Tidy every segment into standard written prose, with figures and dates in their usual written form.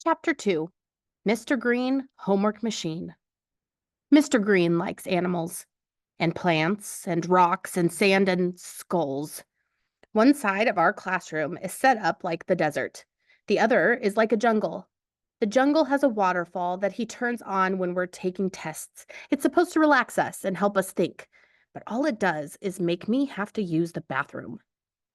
Chapter 2, Mr. Green Homework Machine. Mr. Green likes animals, and plants, and rocks, and sand, and skulls. One side of our classroom is set up like the desert. The other is like a jungle. The jungle has a waterfall that he turns on when we're taking tests. It's supposed to relax us and help us think, but all it does is make me have to use the bathroom.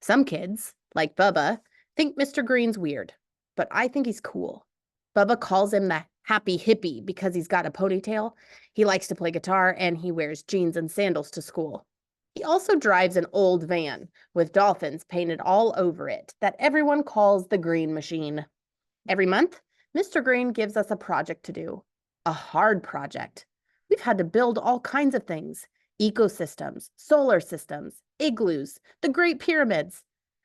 Some kids, like Bubba, think Mr. Green's weird, but I think he's cool. Bubba calls him the happy hippie because he's got a ponytail. He likes to play guitar and he wears jeans and sandals to school. He also drives an old van with dolphins painted all over it that everyone calls the Green Machine. Every month, Mr. Green gives us a project to do. A hard project. We've had to build all kinds of things: ecosystems, solar systems, igloos, the Great Pyramids.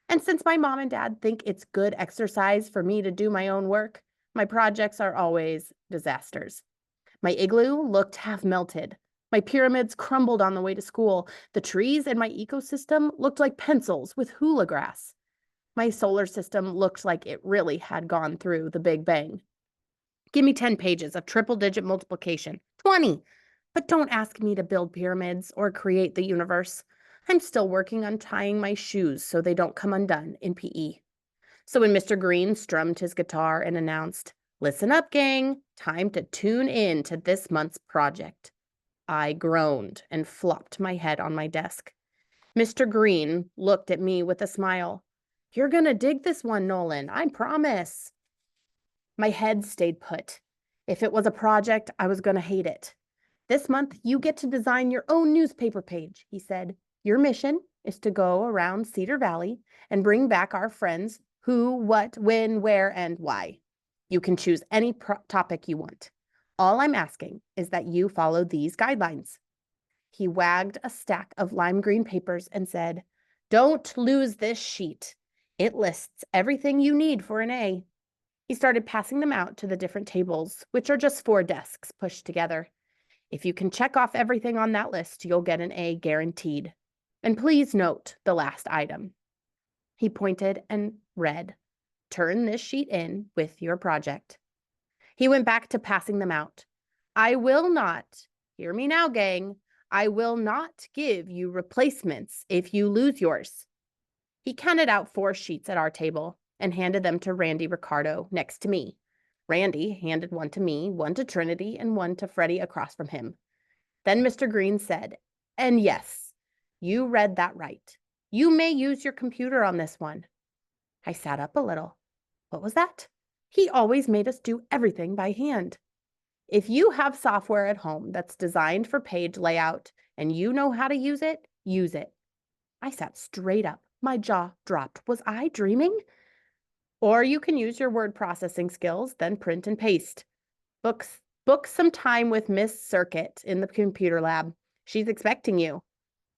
And since my mom and dad think it's good exercise for me to do my own work, my projects are always disasters. My igloo looked half melted. My pyramids crumbled on the way to school. The trees in my ecosystem looked like pencils with hula grass. My solar system looked like it really had gone through the Big Bang. Give me 10 pages of triple-digit multiplication. 20! But don't ask me to build pyramids or create the universe. I'm still working on tying my shoes so they don't come undone in PE. So when Mr. Green strummed his guitar and announced, "Listen up, gang, time to tune in to this month's project," I groaned and flopped my head on my desk. Mr. Green looked at me with a smile. "You're gonna dig this one, Nolan, I promise." My head stayed put. If it was a project, I was gonna hate it. "This month, you get to design your own newspaper page," he said. "Your mission is to go around Cedar Valley and bring back our friends who, what, when, where, and why. You can choose any topic you want. All I'm asking is that you follow these guidelines." He wagged a stack of lime green papers and said, "Don't lose this sheet. It lists everything you need for an A." He started passing them out to the different tables, which are just 4 desks pushed together. "If you can check off everything on that list, you'll get an A guaranteed. And please note the last item." He pointed and read, "Turn this sheet in with your project." He went back to passing them out. "I will not, hear me now, gang, I will not give you replacements if you lose yours." He counted out 4 sheets at our table and handed them to Randy Ricardo next to me. Randy handed one to me, one to Trinity, and one to Freddie across from him. Then Mr. Green said, "And yes, you read that right. You may use your computer on this one." I sat up a little. What was that? He always made us do everything by hand. "If you have software at home that's designed for page layout and you know how to use it, use it." I sat straight up. My jaw dropped. Was I dreaming? "Or you can use your word processing skills, then print and paste. Book some time with Miss Circuit in the computer lab. She's expecting you.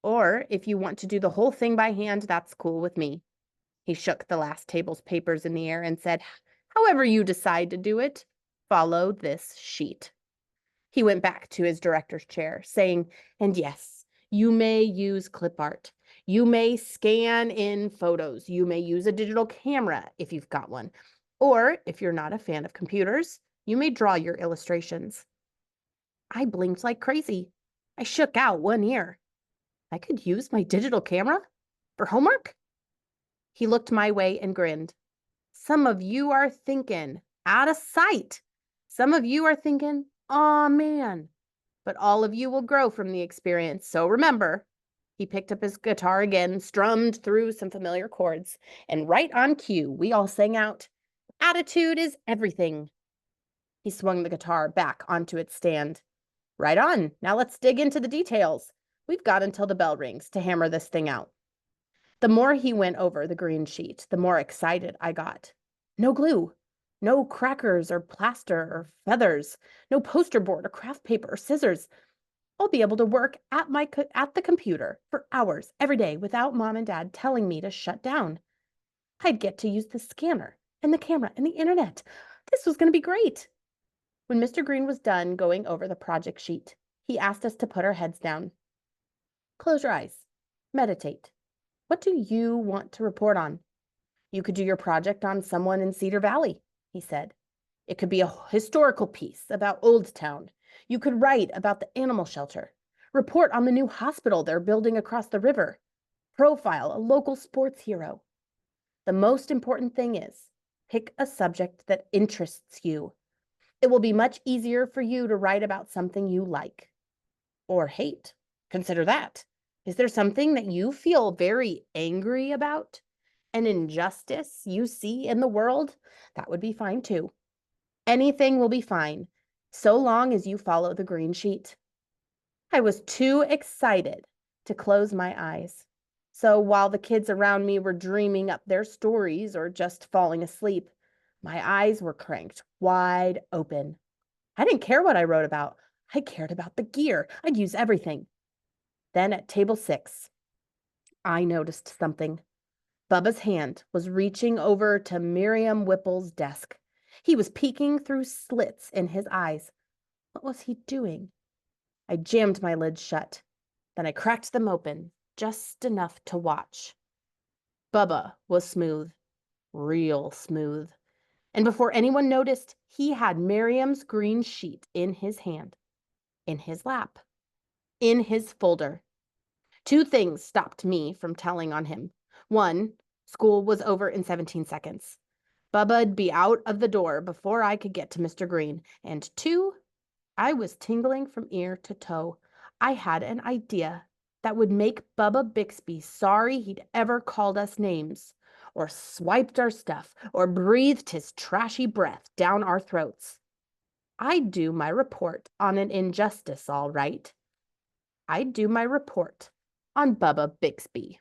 Or if you want to do the whole thing by hand, that's cool with me." He shook the last table's papers in the air and said, "However you decide to do it, follow this sheet." He went back to his director's chair, saying, "And yes, you may use clip art. You may scan in photos. You may use a digital camera if you've got one. Or if you're not a fan of computers, you may draw your illustrations." I blinked like crazy. I shook out one ear. I could use my digital camera? For homework? He looked my way and grinned. "Some of you are thinking, out of sight. Some of you are thinking, aw, man. But all of you will grow from the experience, so remember." He picked up his guitar again, strummed through some familiar chords, and right on cue, we all sang out, "Attitude is everything." He swung the guitar back onto its stand. "Right on, now let's dig into the details. We've got until the bell rings to hammer this thing out." The more he went over the green sheet, the more excited I got. No glue, no crackers or plaster or feathers, no poster board or craft paper or scissors. I'll be able to work at the computer for hours every day without mom and dad telling me to shut down. I'd get to use the scanner and the camera and the internet. This was going to be great. When Mr. Green was done going over the project sheet, he asked us to put our heads down. "Close your eyes. Meditate. What do you want to report on? You could do your project on someone in Cedar Valley," he said. It could be a historical piece about Old Town. You could write about the animal shelter, report on the new hospital they're building across the river, profile a local sports hero. The most important thing is pick a subject that interests you. It will be much easier for you to write about something you like or hate. Consider that. Is there something that you feel very angry about? An injustice you see in the world? That would be fine too. Anything will be fine, so long as you follow the green sheet. I was too excited to close my eyes. So while the kids around me were dreaming up their stories or just falling asleep, my eyes were cranked wide open. I didn't care what I wrote about. I cared about the gear. I'd use everything. Then at table 6, I noticed something. Bubba's hand was reaching over to Miriam Whipple's desk. He was peeking through slits in his eyes. What was he doing? I jammed my lids shut. Then I cracked them open, just enough to watch. Bubba was smooth, real smooth. And before anyone noticed, he had Miriam's green sheet in his hand, in his lap, in his folder. 2 things stopped me from telling on him. 1, school was over in 17 seconds. Bubba'd be out of the door before I could get to Mr. Green. And 2, I was tingling from ear to toe. I had an idea that would make Bubba Bixby sorry he'd ever called us names, or swiped our stuff, or breathed his trashy breath down our throats. I'd do my report on an injustice, all right. I'd do my report on Bubba Bixby.